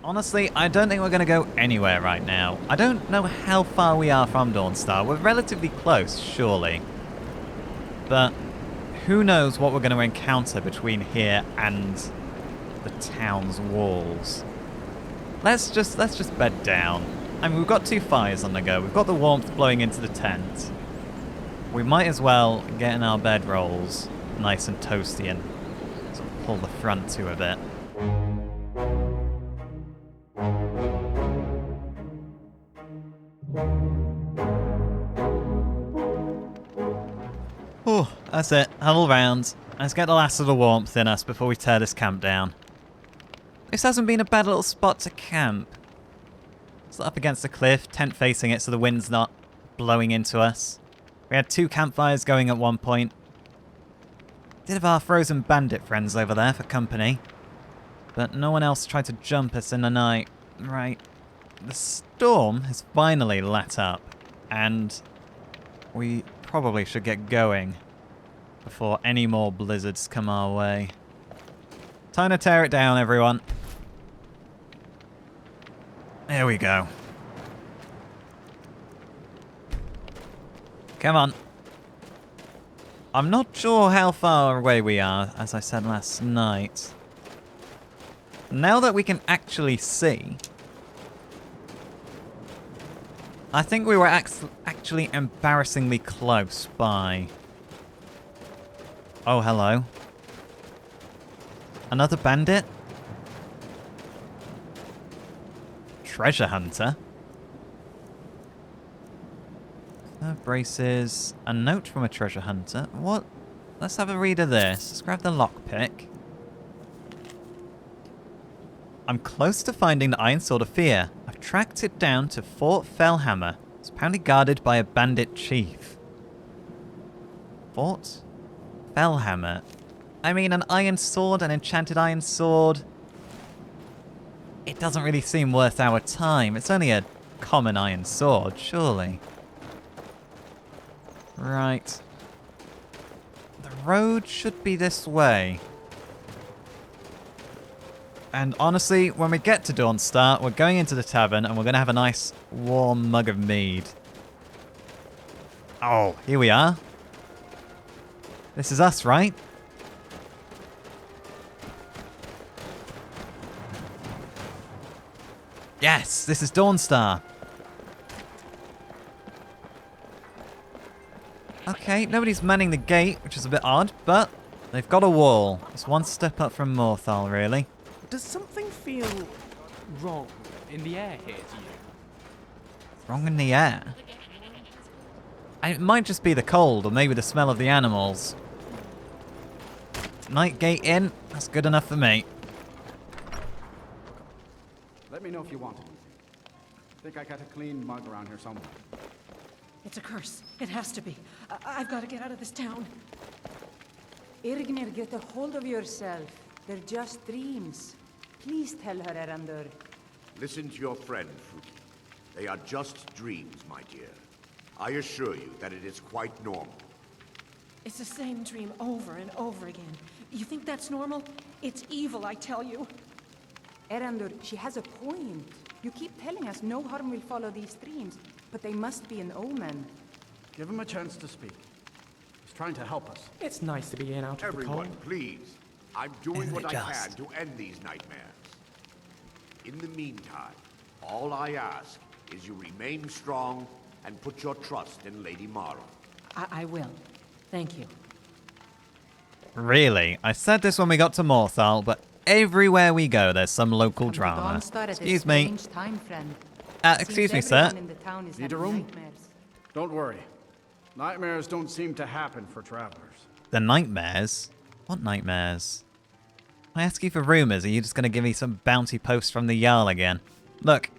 Honestly, I don't think we're going to go anywhere right now. I don't know how far we are from Dawnstar. We're relatively close, surely. But who knows what we're going to encounter between here and the town's walls. Let's just bed down. I mean, we've got 2 fires on the go. We've got the warmth blowing into the tent. We might as well get in our bedrolls nice and toasty and sort of pull the front to a bit. Oh, that's it. Huddle round. Let's get the last of the warmth in us before we tear this camp down. This hasn't been a bad little spot to camp. It's up against the cliff, tent facing it so the wind's not blowing into us. We had 2 campfires going at one point. Did have our frozen bandit friends over there for company. But no one else tried to jump us in the night. Right. The storm has finally let up. And we probably should get going before any more blizzards come our way. Time to tear it down, everyone. There we go. Come on. I'm not sure how far away we are, as I said last night. Now that we can actually see, I think we were actually embarrassingly close by... Oh, hello. Another bandit? Treasure hunter? Braces. A note from a treasure hunter. What? Let's have a read of this. Let's grab the lockpick. I'm close to finding the Iron Sword of Fear. I've tracked it down to Fort Felhammer. It's apparently guarded by a bandit chief. Fort Felhammer. I mean, an iron sword, an enchanted iron sword. It doesn't really seem worth our time. It's only a common iron sword, surely. Right. The road should be this way. And honestly, when we get to Dawnstar, we're going into the tavern and we're going to have a nice warm mug of mead. Oh, here we are. This is us, right? Yes, this is Dawnstar. Okay, nobody's manning the gate, which is a bit odd, but they've got a wall. It's one step up from Morthal, really. Does something feel wrong in the air here to you? Wrong in the air? It might just be the cold, or maybe the smell of the animals. Night gate in, that's good enough for me. Let me know if you want anything. Think I got a clean mug around here somewhere. It's a curse. It has to be. I've got to get out of this town. Irgnir, get a hold of yourself. They're just dreams. Please tell her, Erandur. Listen to your friend, Fruity. They are just dreams, my dear. I assure you that it is quite normal. It's the same dream over and over again. You think that's normal? It's evil, I tell you. Erandur, she has a point. You keep telling us no harm will follow these dreams, but they must be an omen. Give him a chance to speak. He's trying to help us. It's nice to be in out of the Everyone, cold. please. I'm doing what I Just. can to end these nightmares. In the meantime, all I ask is you remain strong and put your trust in Lady Mara. I will. Thank you. Really? I said this when we got to Morthal, but everywhere we go there's some local drama. Excuse me. Time, friend. Excuse me, Seems sir. everyone in the town is Need a having room? nightmares. Don't worry. Nightmares don't seem to happen for travelers. The nightmares? What nightmares? I ask you for rumours, are you just going to give me some bounty post from the Jarl again? Look,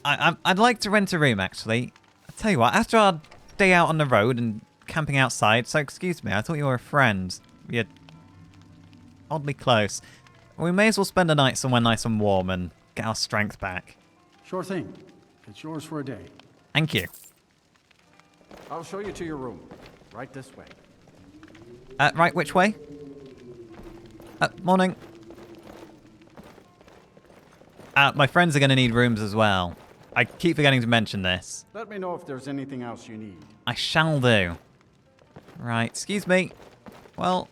I'd like to rent a room, actually. I'll tell you what, after our day out on the road and camping outside, so excuse me, I thought you were a friend. You're oddly close. We may as well spend a night somewhere nice and warm and get our strength back. Sure thing. It's yours for a day. Thank you. I'll show you to your room. Right this way. Right, which way? Morning. My friends are going to need rooms as well. I keep forgetting to mention this. Let me know if there's anything else you need. I shall do. Right, excuse me. Well,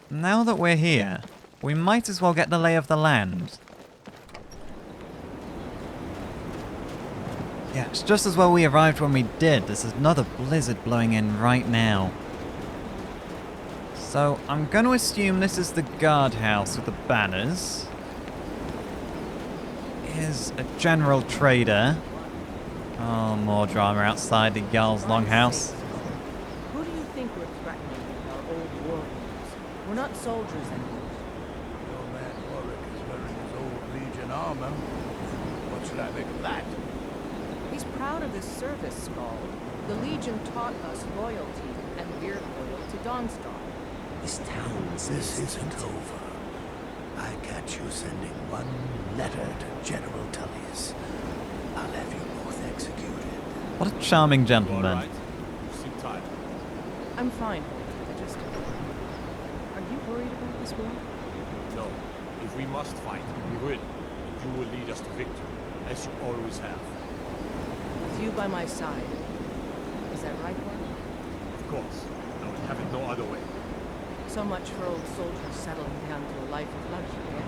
now that we're here, we might as well get the lay of the land. Yeah, it's just as well we arrived when we did. There's another blizzard blowing in right now. So, I'm going to assume this is the guardhouse with the banners. Here's a general trader. Oh, more drama outside the Jarl's Longhouse. Who do you think we're threatening with our old war wounds? We're not soldiers anymore. Your man Warwick is wearing his old Legion armor. What should I make of that? He's proud of his service, Skull. The Legion taught us loyalty, and we're loyal to Dawnstar. This isn't over. I catch you sending one letter to General Tullius. I'll have you both executed. What a charming gentleman. All right. You seem tired. I'm fine. Are you worried about this war? No. If we must fight, we will. And you will lead us to victory, as you always have. With you by my side. Is that right, Warren? Of course. I would have it no other way. So much for old soldiers settling down to a life of luxury, eh?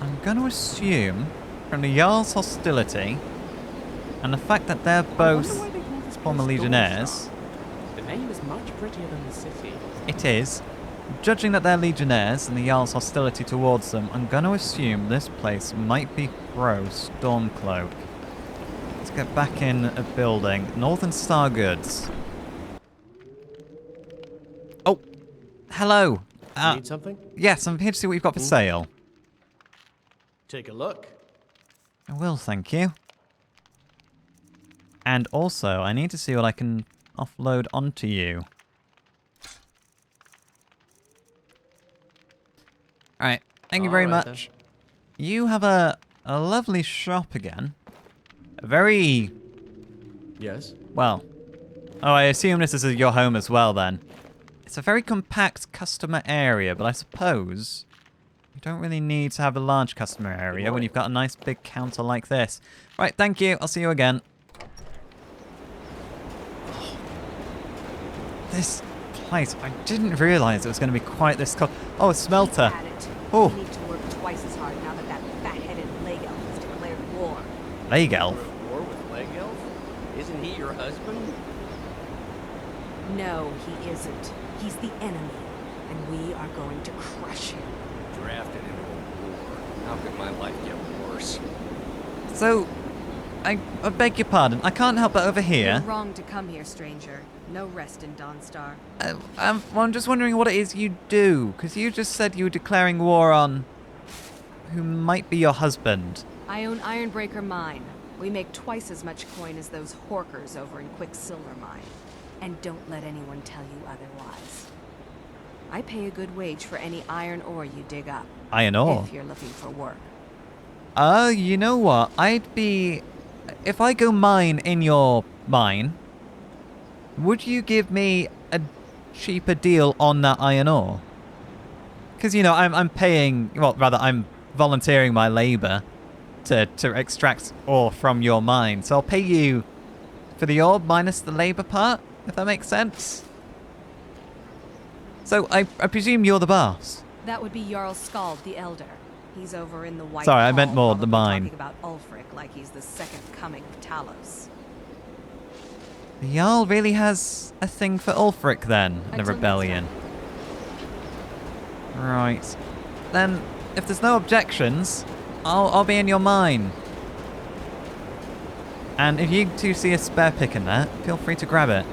I'm going to assume, from the Jarl's hostility, and the fact that they're both former Legionnaires, The name is much prettier than the city. it is. Judging that they're Legionnaires and the Jarl's hostility towards them, I'm going to assume this place might be pro-Stormcloak. Let's get back in a building. Northern Star Goods. Oh, hello. Need something? Yes, I'm here to see what you've got for sale. Take a look. I will, thank you. And also, I need to see what I can offload onto you. Alright, thank you very Alright, much. You have a lovely shop again. A very... Yes? well... oh, I assume this is your home as well then. It's a very compact customer area, but I suppose... you don't really need to have a large customer area when you've got a nice big counter like this. Right, thank you. I'll see you again. Oh, this place, I didn't realize it was going to be quite this cold. Oh, a smelter. Oh. We need to work twice as hard now that that fat-headed leg elf has declared war. Leg elf? War with Leg Elf? Isn't he your husband? No, he isn't. He's the enemy, and we are going to crush him. Drafted into a war. How could my life get worse? So, I beg your pardon. I can't help but over here. You're wrong to come here, stranger. No rest in Dawnstar. Well, I'm just wondering what it is you do, because you just said you were declaring war on who might be your husband. I own Ironbreaker Mine. We make twice as much coin as those horkers over in Quicksilver Mine. And don't let anyone tell you otherwise. I pay a good wage for any iron ore you dig up. Iron ore? If you're looking for work. You know what? I'd be... if I go mine in your mine, would you give me a cheaper deal on that iron ore? Because, you know, I'm paying... well, rather, I'm volunteering my labor to extract ore from your mine. So I'll pay you for the ore minus the labor part, if that makes sense. So I presume you're the boss. That would be Jarl Skald the Elder. He's over in the White Sorry, I Hall, meant more the probably mine. talking about Ulfric like he's the second coming of Talos. The Jarl really has a thing for Ulfric then, the Until rebellion. Right. Then, if there's no objections, I'll be in your mine. And if you two see a spare pick in there, feel free to grab it.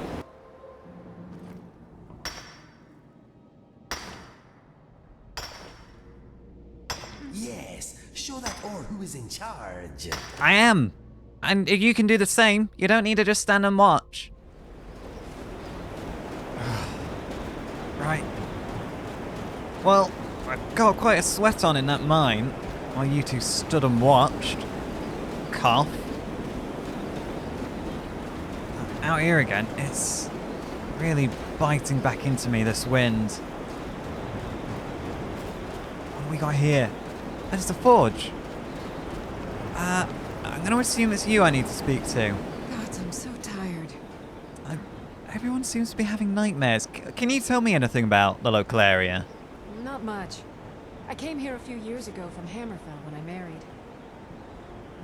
Yes, show that or who is in charge. I am! And if you can do the same, you don't need to just stand and watch. Right. Well, I got quite a sweat on in that mine while you two stood and watched. Cough. Out here again, it's really biting back into me, this wind. we got here? That is the forge. I'm going to assume it's you I need to speak to. God, I'm so tired. Everyone seems to be having nightmares. Can you tell me anything about the local area? Not much. I came here a few years ago from Hammerfell when I married.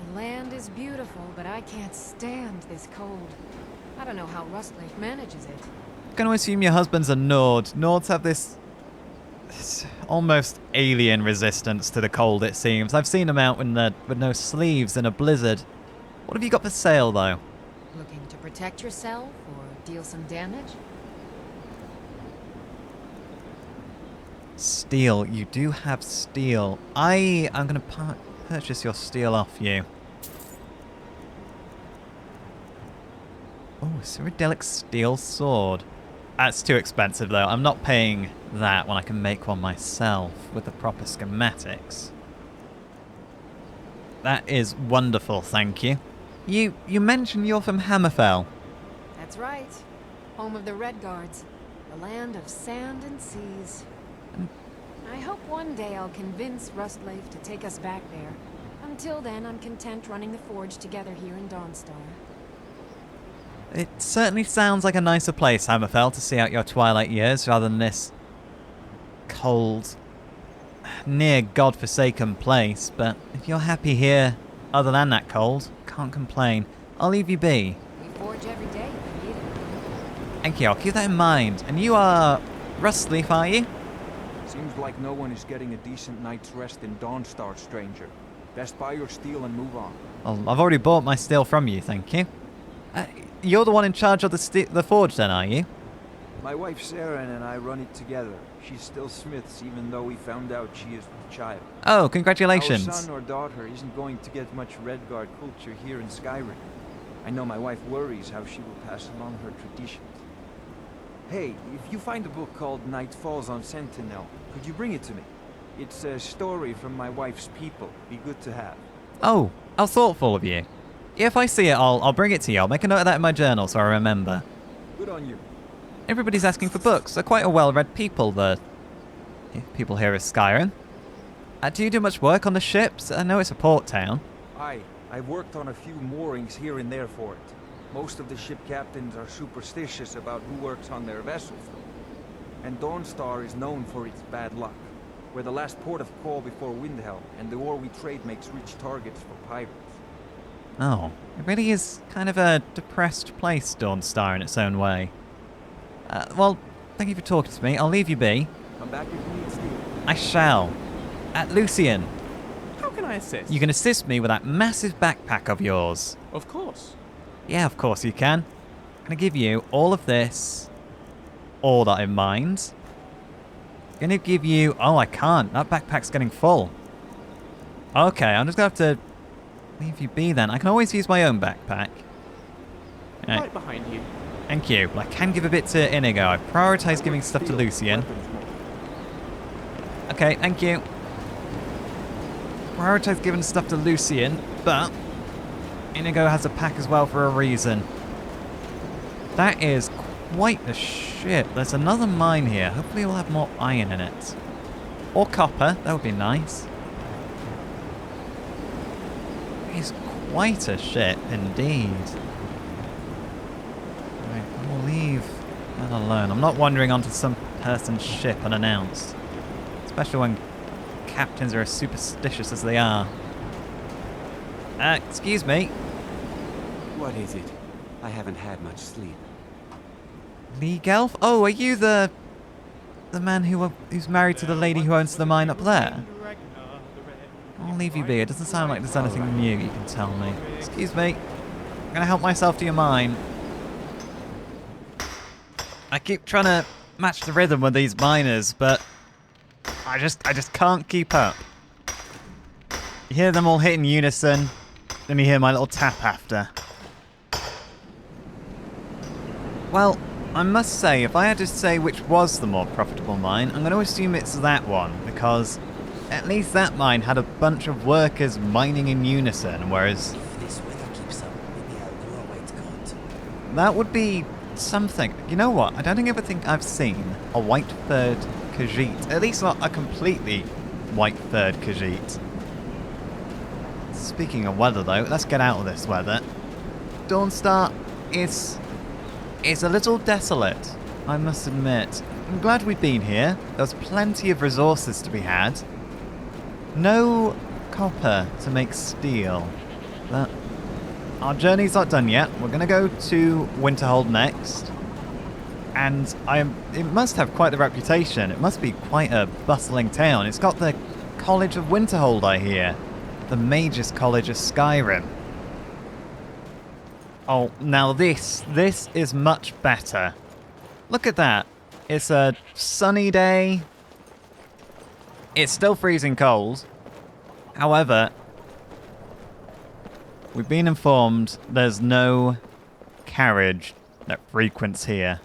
The land is beautiful, but I can't stand this cold. I don't know how Rustleaf manages it. I'm going to assume your husband's a Nord. Nords have this almost alien resistance to the cold, it seems. I've seen them out with no sleeves in a blizzard. What have you got for sale, though? Looking to protect yourself or deal some damage? Steel. You do have steel. I'm going to purchase your steel off you. Oh, Cyrodiilic steel sword. That's too expensive, though. I'm not paying that when I can make one myself with the proper schematics. That is wonderful, thank you. You mentioned you're from Hammerfell. That's right. Home of the Red Guards. The land of sand and seas. I hope one day I'll convince Rustleaf to take us back there. Until then, I'm content running the forge together here in Dawnstar. It certainly sounds like a nicer place, Hammerfell, to see out your twilight years rather than this cold, near godforsaken place. But if you're happy here, other than that cold, can't complain. I'll leave you be. We forge every day if we need it. Thank you, I'll keep that in mind. And you are Rustleaf, are you? Seems like no one is getting a decent night's rest in Dawnstar, stranger. Best buy your steel and move on. Well, I've already bought my steel from you, thank you. You're the one in charge of the forge then, are you? My wife Sarah and I run it together. She's still Smith's, even though we found out she is the child. Oh, congratulations. Our son or daughter isn't going to get much Redguard culture here in Skyrim. I know my wife worries how she will pass along her traditions. Hey, if you find a book called Night Falls on Sentinel, could you bring it to me? It's a story from my wife's people. Be good to have. Oh, how thoughtful of you. If I see it, I'll bring it to you. I'll make a note of that in my journal so I remember. Good on you. Everybody's asking for books. They're quite a well-read people, the people here at Skyrim. Do you do much work on the ships? I know it's a port town. I've worked on a few moorings here and there for it. Most of the ship captains are superstitious about who works on their vessels, though. And Dawnstar is known for its bad luck. We're the last port of call before Windhelm, and the ore we trade makes rich targets for pirates. Oh, it really is kind of a depressed place, Dawnstar, in its own way. Well, thank you for talking to me. I'll leave you be. Come back if you need steel. I shall. Lucian. How can I assist? You can assist me with that massive backpack of yours. Of course. Yeah, of course you can. I'm going to give you all of this. All that in mind. I'm going to give you... Oh, I can't. That backpack's getting full. Okay, I'm just going to have to leave you be then. I can always use my own backpack. Right behind you. Thank you. Well, I can give a bit to Inigo. I prioritise giving stuff to Lucian. Okay, thank you. Prioritise giving stuff to Lucian, but Inigo has a pack as well for a reason. That is quite the shit. There's another mine here. Hopefully we'll have more iron in it. Or copper. That would be nice. It's quite a ship indeed. Right, I will leave that alone. I'm not wandering onto some person's ship unannounced. Especially when captains are as superstitious as they are. Excuse me. What is it? I haven't had much sleep. Lee Gelf? Oh, are you the man who's married to the lady who owns the mine up there? I'll leave you be. It doesn't sound like there's anything new you can tell me. Excuse me. I'm gonna help myself to your mine. I keep trying to match the rhythm with these miners, but I just can't keep up. You hear them all hit in unison, then you hear my little tap after. Well, I must say, if I had to say which was the more profitable mine, I'm going to assume it's that one, because at least that mine had a bunch of workers mining in unison, whereas... If this weather keeps up, maybe I'll grow a white coat. That would be something. You know what? I don't think I've seen a white-furred Khajiit, at least not a completely white-furred Khajiit. Speaking of weather, though, let's get out of this weather. Dawnstar is a little desolate, I must admit. I'm glad we've been here. There's plenty of resources to be had. No copper to make steel. But our journey's not done yet. We're going to go to Winterhold next. And it must have quite the reputation. It must be quite a bustling town. It's got the College of Winterhold, I hear. The Mage's College of Skyrim. Oh, now this is much better. Look at that. It's a sunny day. It's still freezing cold. However, we've been informed there's no carriage that frequents here.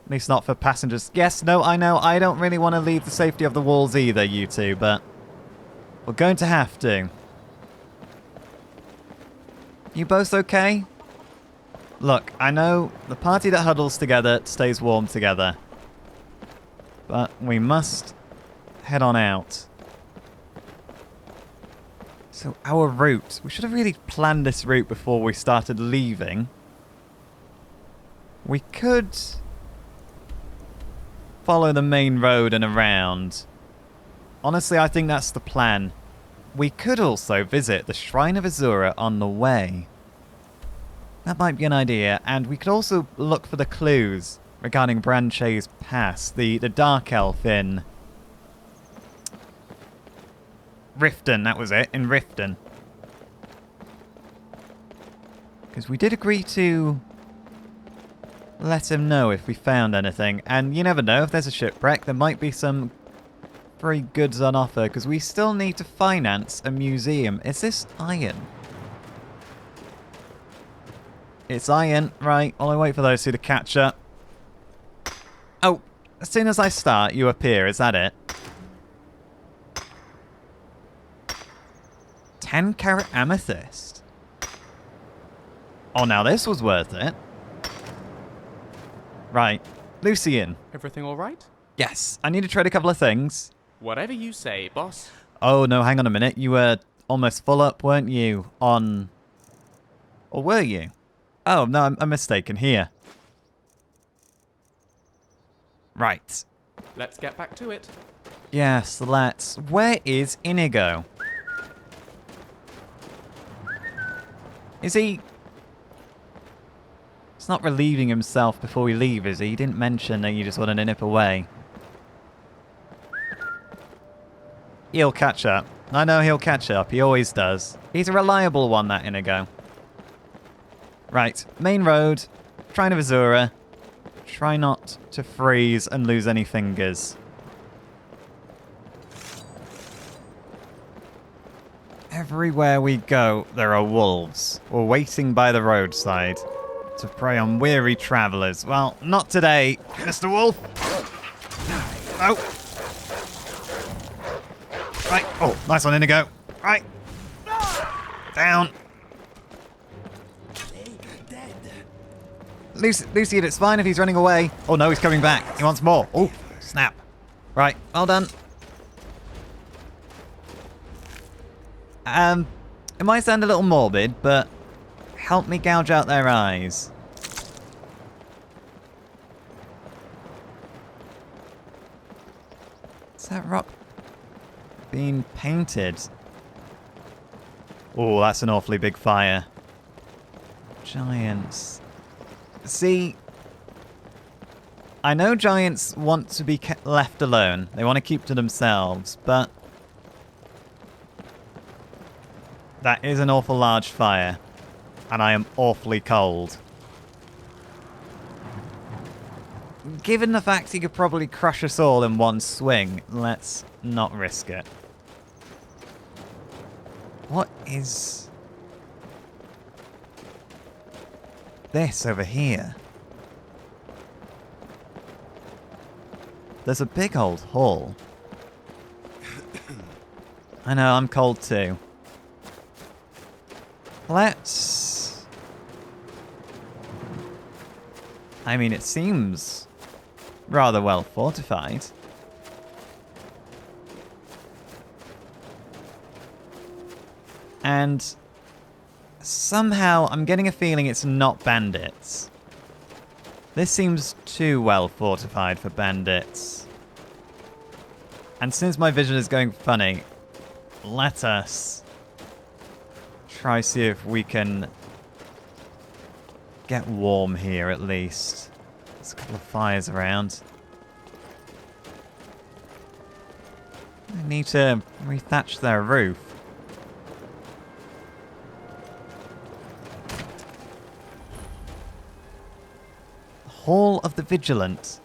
At least not for passengers. Yes, no, I know. I don't really want to leave the safety of the walls either, you two, but we're going to have to. You both okay? Look, I know the party that huddles together stays warm together. But we must head on out. So our route. We should have really planned this route before we started leaving. We could follow the main road and around. Honestly, I think that's the plan. We could also visit the Shrine of Azura on the way. That might be an idea. And we could also look for the clues regarding Branche's Pass, the Dark Elf in Riften, that was it, in Riften. Because we did agree to let him know if we found anything. And you never know, if there's a shipwreck, there might be some free goods on offer, because we still need to finance a museum. Is this iron? It's iron, right. While I wait for those two to catch up. Oh, as soon as I start, you appear. Is that it? 10-carat amethyst. Oh, now this was worth it. Right. Lucian. Everything all right? Yes. I need to trade a couple of things. Whatever you say, boss. Oh, no, hang on a minute. You were almost full up, weren't you? On... Or were you? Oh, no, I'm mistaken. Here. Right. Let's get back to it. Yes, let's. Where is Inigo? Is he... He's not relieving himself before we leave, is he? He didn't mention that you just wanted to nip away. He'll catch up. I know he'll catch up. He always does. He's a reliable one, that Inigo. Right. Main road. Shrine of Azura. Try not to freeze and lose any fingers. Everywhere we go, there are wolves. We're waiting by the roadside to prey on weary travelers. Well, not today, Mr. Wolf. Oh. Right. Oh, nice one, Inigo. Right. Down. Lucian, it's fine if he's running away. Oh no, he's coming back. He wants more. Oh, snap. Right, well done. It might sound a little morbid, but help me gouge out their eyes. Is that rock being painted? Oh, that's an awfully big fire. Giants. See, I know giants want to be left alone. They want to keep to themselves, but that is an awful large fire, and I am awfully cold. Given the fact he could probably crush us all in one swing, let's not risk it. What is this over here? There's a big old hall. I know, I'm cold too. Let's... I mean, it seems rather well fortified. And somehow I'm getting a feeling it's not bandits. This seems too well fortified for bandits. And since my vision is going funny, let us try see if we can get warm here at least. There's a couple of fires around. I need to rethatch their roof. Hall of the Vigilant.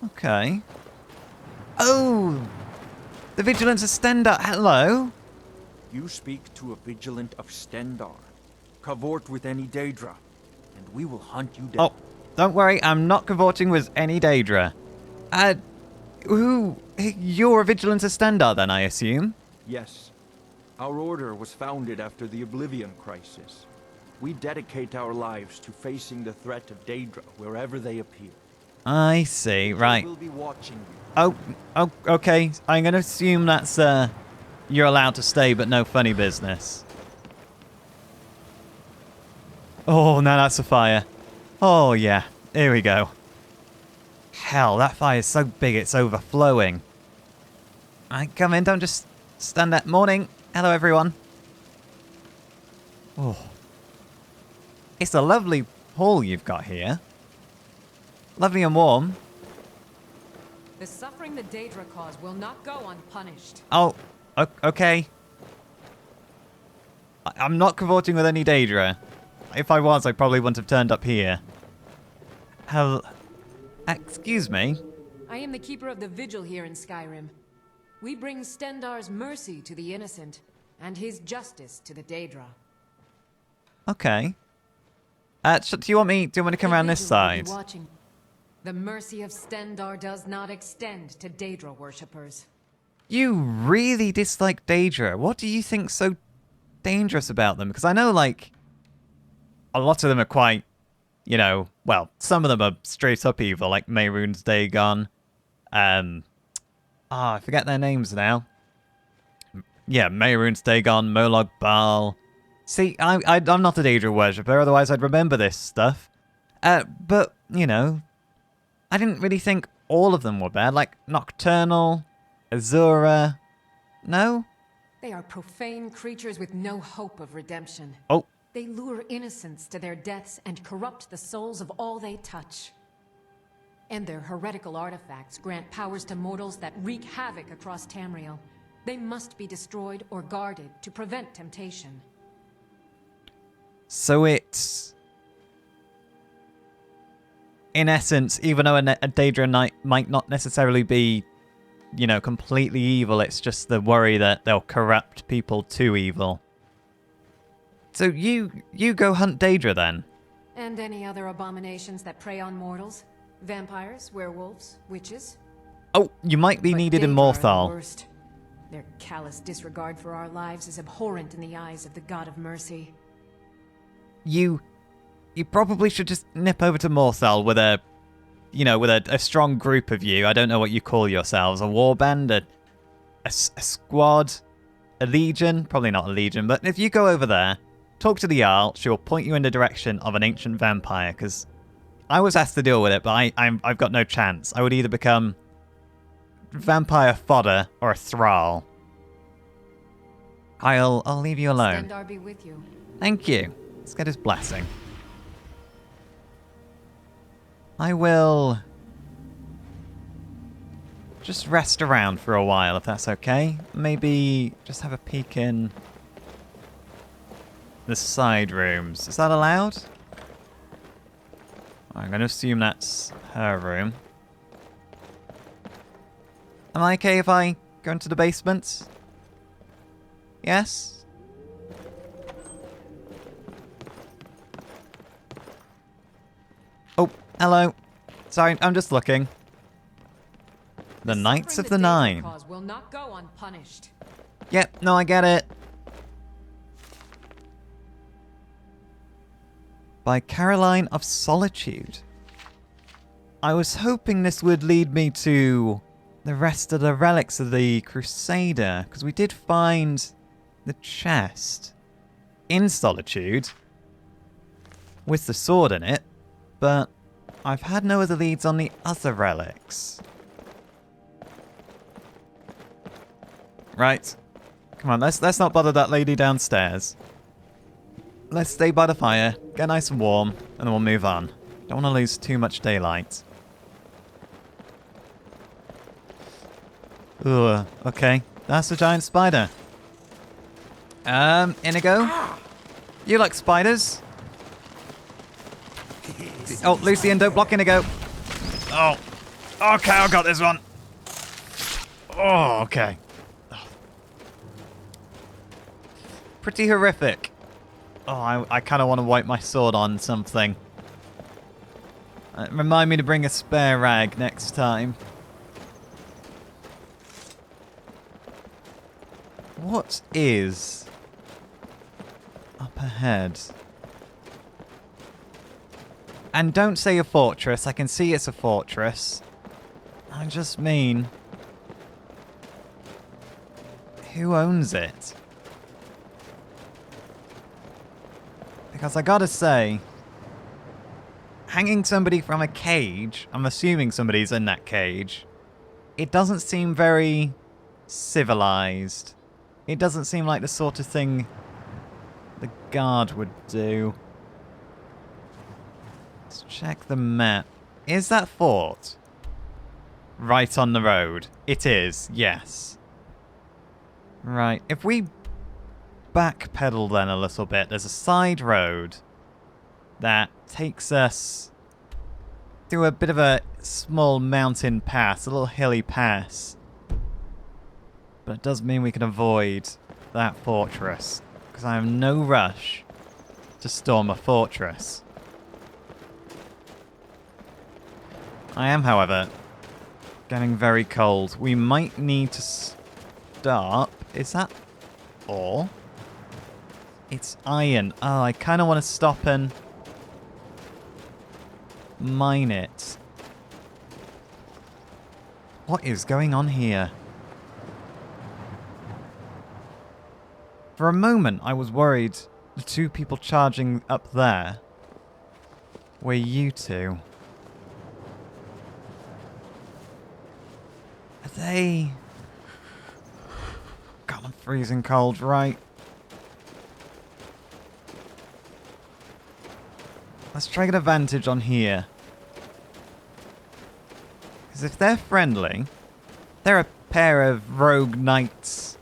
Okay. Oh! The Vigilant's a Stendar. Hello? You speak to a Vigilant of Stendar. Cavort with any Daedra, and we will hunt you down. Oh, don't worry, I'm not cavorting with any Daedra. You're a Vigilant of Stendar then, I assume? Yes. Our order was founded after the Oblivion Crisis. We dedicate our lives to facing the threat of Daedra wherever they appear. I see, right. We'll be watching you. Oh, okay. I'm going to assume that's, you're allowed to stay, but no funny business. Oh, now that's a fire. Oh, yeah. Here we go. Hell, that fire is so big it's overflowing. Alright, come in. Don't just stand there. Morning. Hello, everyone. Oh. It's a lovely hall you've got here. Lovely and warm. The suffering the Daedra cause will not go unpunished. Oh, okay. I'm not cavorting with any Daedra. If I was, I probably wouldn't have turned up here. Hell... Excuse me? I am the keeper of the vigil here in Skyrim. We bring Stendar's mercy to the innocent, and his justice to the Daedra. Okay. Do you want me to come around this side? The mercy of Stendar does not extend to Daedra worshippers. You really dislike Daedra. What do you think's so dangerous about them? Because I know, like, a lot of them are quite, you know, well, some of them are straight up evil, like Mehrunes Dagon. I forget their names now. Yeah, Mehrunes Dagon, Molag Bal. See, I'm not a Daedra worshipper, otherwise I'd remember this stuff. But, you know, I didn't really think all of them were bad, like Nocturnal, Azura. No? They are profane creatures with no hope of redemption. Oh. They lure innocents to their deaths and corrupt the souls of all they touch. And their heretical artifacts grant powers to mortals that wreak havoc across Tamriel. They must be destroyed or guarded to prevent temptation. So it's... in essence, even though a Daedra Knight might not necessarily be, you know, completely evil, it's just the worry that they'll corrupt people to evil. So you go hunt Daedra then? And any other abominations that prey on mortals? Vampires, werewolves, witches? Oh, you might be needed in Morthal. Their callous disregard for our lives is abhorrent in the eyes of the God of Mercy. You probably should just nip over to Morthal with a, you know, with a strong group of you. I don't know what you call yourselves. A warband, a squad, a legion. Probably not a legion, but if you go over there, talk to the Jarl, she will point you in the direction of an ancient vampire, because I was asked to deal with it, but I've got no chance. I would either become vampire fodder or a thrall. I'll leave you alone. Stendar be with you. Thank you. Let's get his blessing. I will just rest around for a while, if that's okay. Maybe just have a peek in the side rooms. Is that allowed? I'm going to assume that's her room. Am I okay if I go into the basement? Yes? Oh, hello. Sorry, I'm just looking. The Knights of the Nine. Will not go unpunished. Yep, no, I get it. By Caroline of Solitude. I was hoping this would lead me to the rest of the relics of the Crusader, because we did find the chest in Solitude with the sword in it, but I've had no other leads on the other relics. Right. Come on, let's not bother that lady downstairs. Let's stay by the fire, get nice and warm, and then we'll move on. Don't want to lose too much daylight. Ugh, okay. That's a giant spider. Inigo? You like spiders? Oh, Lucian, don't block Inigo. Oh. Okay, I got this one. Oh, okay. Pretty horrific. Oh, I kind of want to wipe my sword on something. Remind me to bring a spare rag next time. What is up ahead? And don't say a fortress. I can see it's a fortress. I just mean, who owns it? Because I gotta say, hanging somebody from a cage, I'm assuming somebody's in that cage, it doesn't seem very civilized. It doesn't seem like the sort of thing the guard would do. Let's check the map. Is that fort right on the road? It is, yes. Right, if we backpedal then a little bit, there's a side road that takes us through a bit of a small mountain pass, a little hilly pass. But it does mean we can avoid that fortress, because I have no rush to storm a fortress. I am, however, getting very cold. We might need to stop. Is that ore? It's iron. Oh, I kind of want to stop and mine it. What is going on here? For a moment, I was worried the two people charging up there were you two. Are they... God, I'm freezing cold, right? Let's try and get advantage on here. Because if they're friendly, they're a pair of rogue knights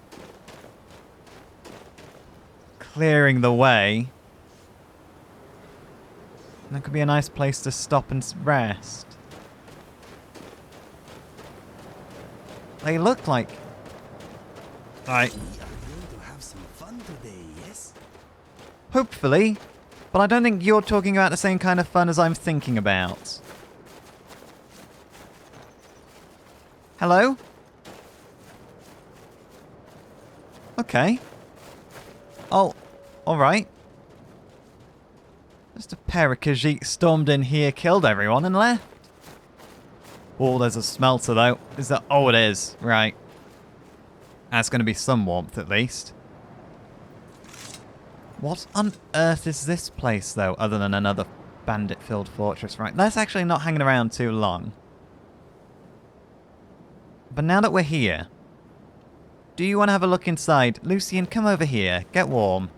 clearing the way. That could be a nice place to stop and rest. They look like... Right. We are going to have some fun today, yes? Hopefully. But I don't think you're talking about the same kind of fun as I'm thinking about. Hello? Okay. Oh, alright. Just a pair of Khajiit stormed in here, killed everyone, and left. Oh, there's a smelter, though. Is that... Oh, it is. Right. That's going to be some warmth, at least. What on earth is this place, though, other than another bandit-filled fortress? Right, let's actually not hang around too long. But now that we're here, do you want to have a look inside? Lucian, come over here. Get warm.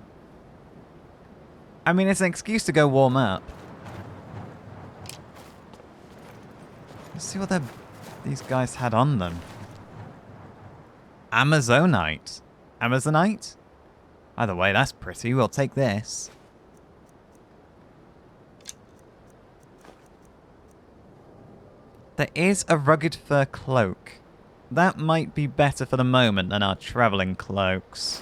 I mean, it's an excuse to go warm up. Let's see what these guys had on them. Amazonite. Amazonite? Either way, that's pretty. We'll take this. There is a rugged fur cloak. That might be better for the moment than our travelling cloaks.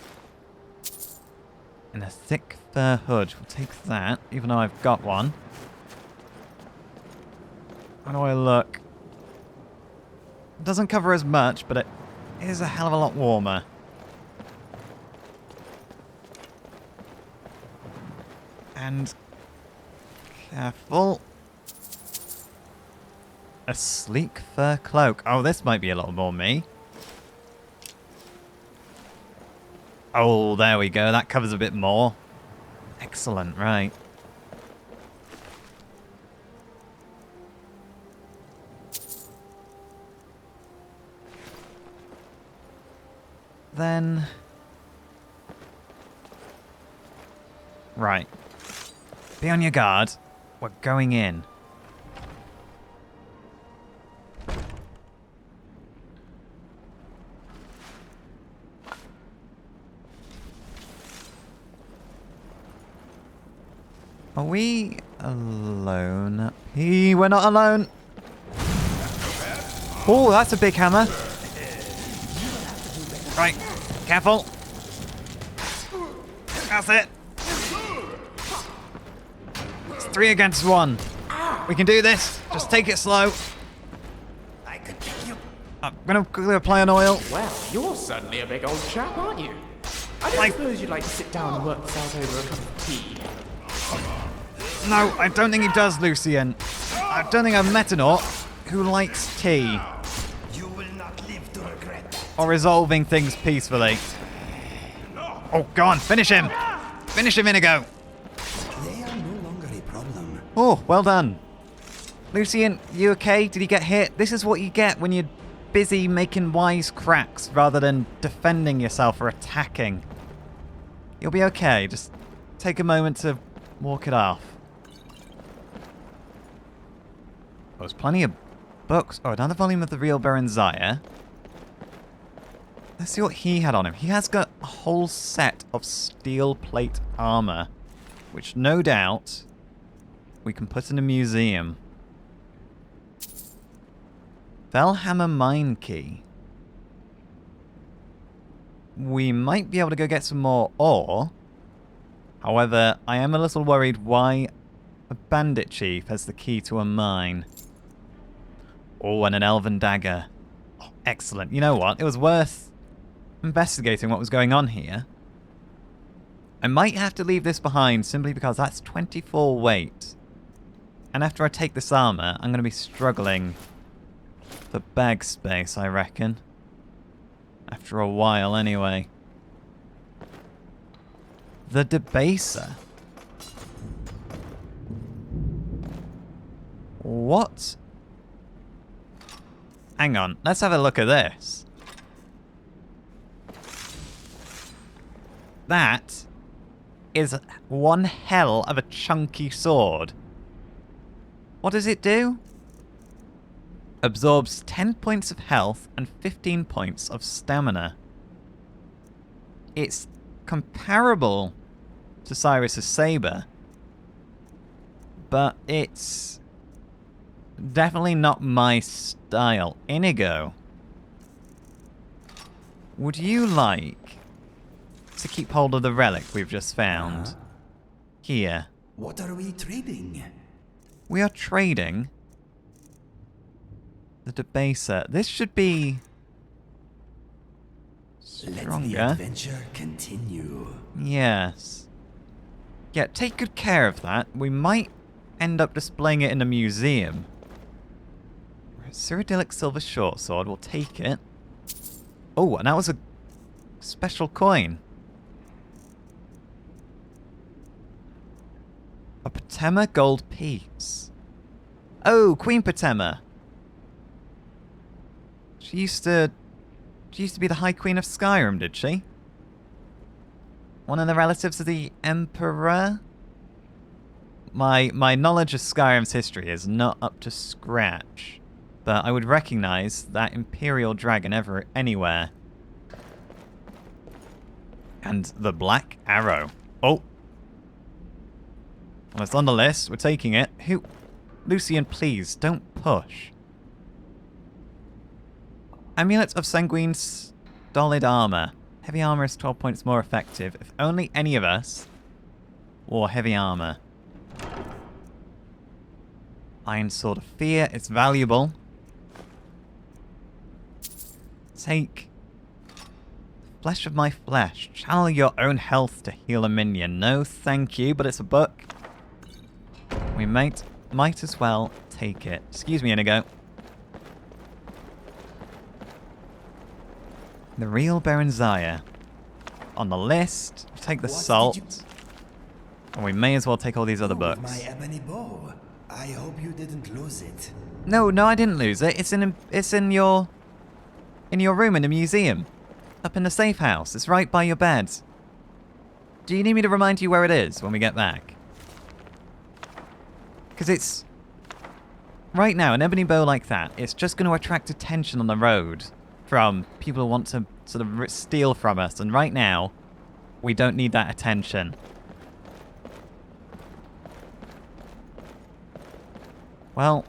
And a thick fur hood. We'll take that, even though I've got one. How do I look? It doesn't cover as much, but it is a hell of a lot warmer. And careful. A sleek fur cloak. Oh, this might be a little more me. Oh, there we go. That covers a bit more. Excellent, right. Then... Right. Be on your guard. We're going in. Are we alone? We're not alone. Oh, that's a big hammer. Right, careful. That's it. It's 3 against 1. We can do this. Just take it slow. I could pick you. I'm gonna quickly apply an oil. Well, you're certainly a big old chap, aren't you? I don't suppose you'd like to sit down and work this out over a cup of tea. No, I don't think he does, Lucien. I don't think I've met an orc who likes tea. You will not live to regret that. Or resolving things peacefully. Oh, go on, finish him. Finish him, Inigo. They are no longer a problem. Oh, well done. Lucien, you okay? Did you get hit? This is what you get when you're busy making wise cracks rather than defending yourself or attacking. You'll be okay. Just take a moment to walk it off. There's plenty of books. Oh, another volume of the real Baron Zaya. Let's see what he had on him. He has got a whole set of steel plate armor, which no doubt we can put in a museum. Felhammer mine key. We might be able to go get some more ore. However, I am a little worried why a bandit chief has the key to a mine. Oh, and an elven dagger. Oh, excellent. You know what? It was worth investigating what was going on here. I might have to leave this behind simply because that's 24 weight. And after I take this armor, I'm going to be struggling for bag space, I reckon. After a while, anyway. The Debaser. What? Hang on, let's have a look at this. That is one hell of a chunky sword. What does it do? Absorbs 10 points of health and 15 points of stamina. It's comparable to Cyrus's saber, but it's definitely not my style. Inigo, would you like to keep hold of the relic we've just found? Here. What are we trading? We are trading the Debaser. This should be stronger. Let the adventure continue. Yes. Yeah, take good care of that. We might end up displaying it in a museum. Cyrodiilic silver short sword. We'll take it. Oh, and that was a special coin. A Patema gold piece. Oh, Queen Patema. She used to be the High Queen of Skyrim, did she? One of the relatives of the Emperor? My knowledge of Skyrim's history is not up to scratch, but I would recognize that Imperial dragon anywhere. And the Black Arrow. Oh. Well, it's on the list. We're taking it. Lucien, please, don't push. Amulet of Sanguine Stolid Armor. Heavy armor is 12 points more effective. If only any of us wore heavy armor. Iron Sword of Fear. It's valuable. Take Flesh of My Flesh. Channel your own health to heal a minion. No, thank you, but it's a book. We might as well take it. Excuse me, Inigo. The real Baron Zaya. On the list, take the salt. And we may as well take all these other books. My ebony bow. I hope you didn't lose it. No, I didn't lose it. It's in your room in the museum. Up in the safe house. It's right by your bed. Do you need me to remind you where it is when we get back? Because it's... Right now, an ebony bow like that, it's just going to attract attention on the road from people who want to sort of steal from us. And right now, we don't need that attention. Well,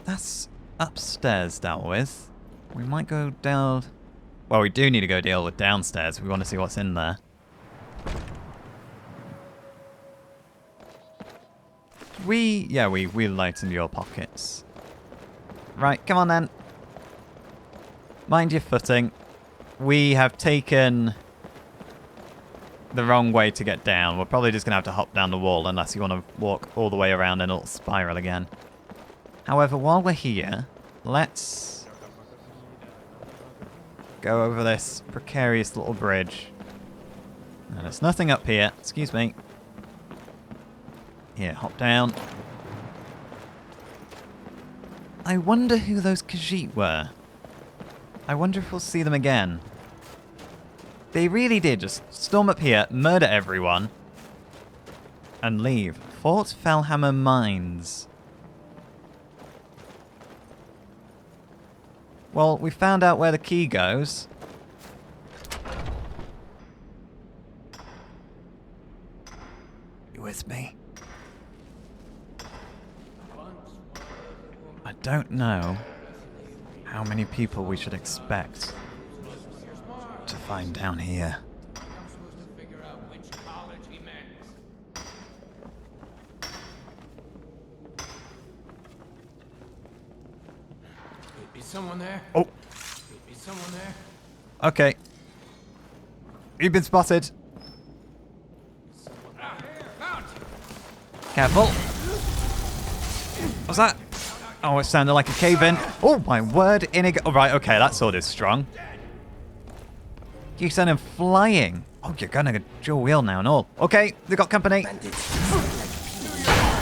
that's upstairs dealt with. We might go down... Well, we do need to go deal with downstairs. We want to see what's in there. We lightened your pockets. Right, come on then. Mind your footing. We have taken the wrong way to get down. We're probably just going to have to hop down the wall unless you want to walk all the way around in a little spiral again. However, while we're here, let's go over this precarious little bridge. And there's nothing up here. Excuse me. Here, hop down. I wonder who those Khajiit were. I wonder if we'll see them again. They really did just storm up here, murder everyone, and leave. Fort Felhammer Mines. Well, we found out where the key goes. You with me? I don't know how many people we should expect to find down here. Is someone there? Oh. Is someone there? Okay. You've been spotted. Careful. What's that? Oh, it sounded like a cave-in. Oh, my word. Oh, right, okay, that sword is strong. You sent him flying. Oh, you're gonna go dual wheel now and all. Okay, they got company.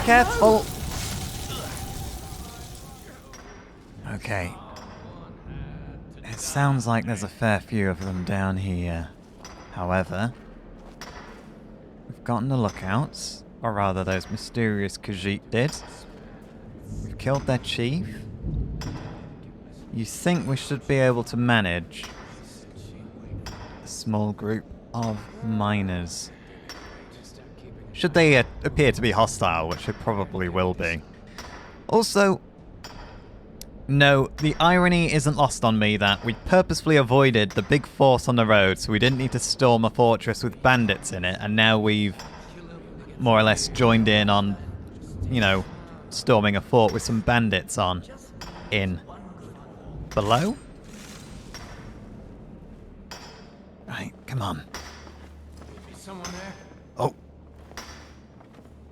Careful. Okay. It sounds like there's a fair few of them down here. However, we've gotten the lookouts, or rather those mysterious Khajiit did. We've killed their chief. You think we should be able to manage a small group of miners. Should they appear to be hostile, which they probably will be. Also, no, the irony isn't lost on me that we purposefully avoided the big force on the road so we didn't need to storm a fortress with bandits in it, and now we've more or less joined in on, you know, storming a fort with some bandits on in below. Right, come on. Is someone there? Oh.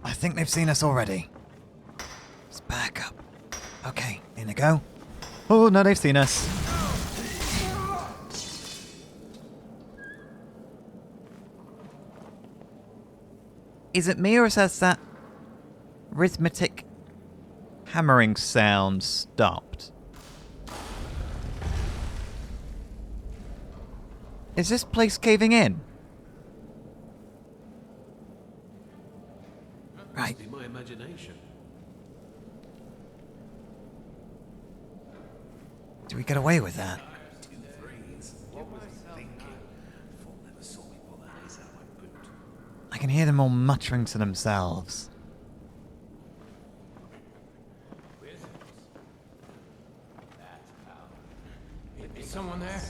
I think they've seen us already. Let's back up. Okay, in they go. Oh, no, they've seen us. Is it me or has that rhythmic hammering sound stopped? Is this place caving in? Right. Must be my imagination. Do we get away with that? I can hear them all muttering to themselves. Is someone there?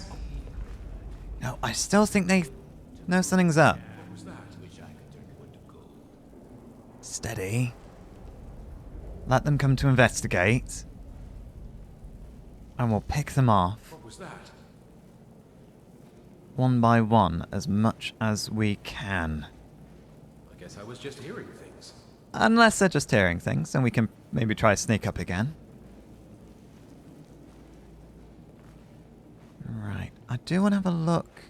No, I still think they know something's up. Steady. Let them come to investigate. And we'll pick them off. What was that? One by one, as much as we can. I guess I was just hearing things. Unless they're just hearing things, and we can maybe try to sneak up again. Right. I do want to have a look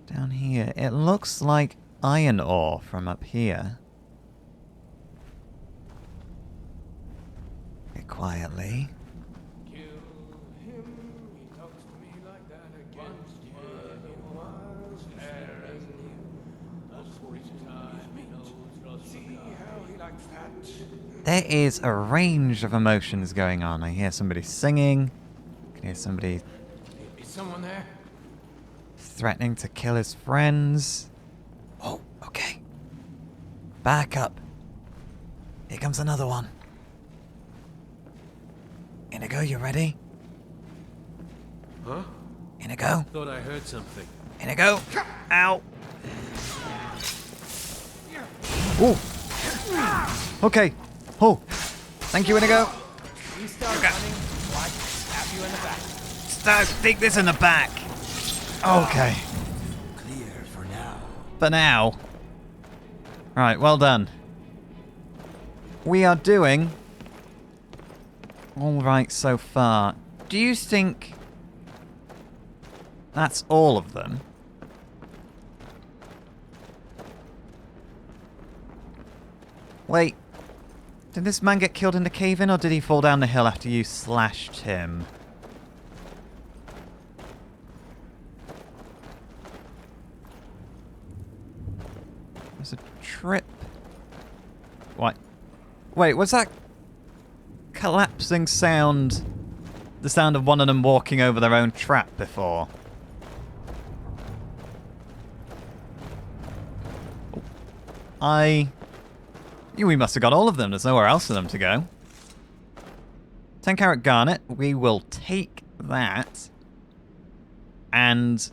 down here. It looks like iron ore from up here. Get quietly. There is a range of emotions going on. I hear somebody singing. I can hear somebody Is someone there? threatening to kill his friends. Oh, okay. Back up. Here comes another one. Inigo, you ready? Huh? Inigo? Thought I heard something. Inigo! Ow! Ooh! Okay. Oh! Thank you, Inigo! You start running, I can stab you in the back. Stick this in the back! Okay. Clear for now. For now. Right, well done. We are doing all right so far. Do you think that's all of them? Wait. Did this man get killed in the cave-in, or did he fall down the hill after you slashed him? There's a trip. What? Wait, was that collapsing sound the sound of one of them walking over their own trap before? We must have got all of them. There's nowhere else for them to go. 10 carat garnet. We will take that. And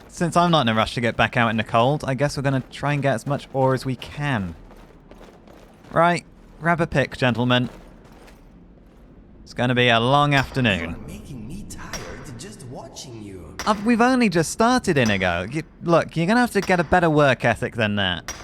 since I'm not in a rush to get back out in the cold, I guess we're going to try and get as much ore as we can. Right. Grab a pick, gentlemen. It's going to be a long afternoon. You're making me tired just watching you. We've only just started, Inigo. Look, you're going to have to get a better work ethic than that.